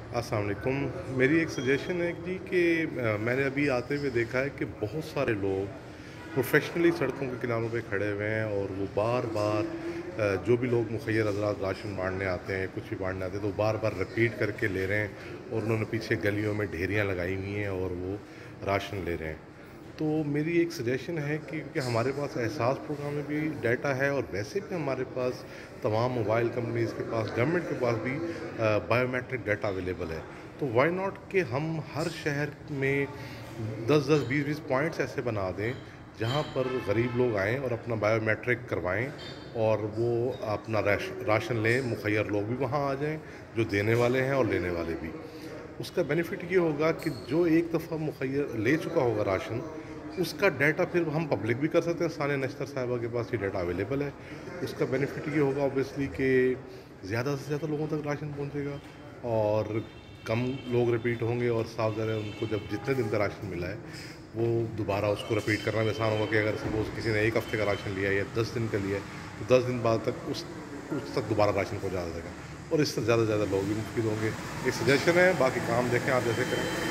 अस्सलाम वालेकुम। मेरी एक सजेशन है जी कि मैंने अभी आते हुए देखा है कि बहुत सारे लोग प्रोफेशनली सड़कों के किनारों पे खड़े हुए हैं और वो बार-बार जो भी लोग मुखय्यर हज़रात राशन बाँटने आते हैं, कुछ भी बाँटने आते हैं, तो बार-बार रिपीट करके ले रहे हैं और उन्होंने पीछे गलियों में ढेरियाँ लगाई हुई हैं और वो राशन ले रहे हैं। तो मेरी एक सजेशन है कि क्योंकि हमारे पास एहसास प्रोग्राम में भी डाटा है और वैसे भी हमारे पास तमाम मोबाइल कंपनीज़ के पास, गवर्नमेंट के पास भी बायोमेट्रिक डाटा अवेलेबल है। तो व्हाई नॉट कि हम हर शहर में 10-10, 20-20 पॉइंट्स ऐसे बना दें, जहाँ पर गरीब लोग आएँ और अपना बायोमेट्रिक करवाएँ और वो अपना राशन लें, मुखय्यर लोग भी वहाँ आ जाएँ, जो देने वाले हैं और लेने वाले भी। उसका बेनिफिट ये होगा कि जो एक दफ़ा मुखय्यर ले चुका होगा राशन, उसका डाटा फिर हम पब्लिक भी कर सकते हैं। सानिया नश्तर साहिबा के पास ये डाटा अवेलेबल है। उसका बेनिफिट ये होगा ऑब्वियसली कि ज़्यादा से ज़्यादा लोगों तक राशन पहुँचेगा और कम लोग रिपीट होंगे और साफ ज़ाहिर है उनको जब जितने दिन का राशन मिला है, वो दोबारा उसको रिपीट करना भी आसान होगा कि अगर सपोज़ किसी ने 1 हफ़्ते का राशन लिया है या 10 दिन का लिया है, तो 10 दिन बाद तक उस तक दोबारा राशन पहुँचा देगा और इससे ज़्यादा से ज़्यादा लोग भी मुफ़ीद होंगे। एक सजेशन है, बाकी काम देखें आप जैसे करें।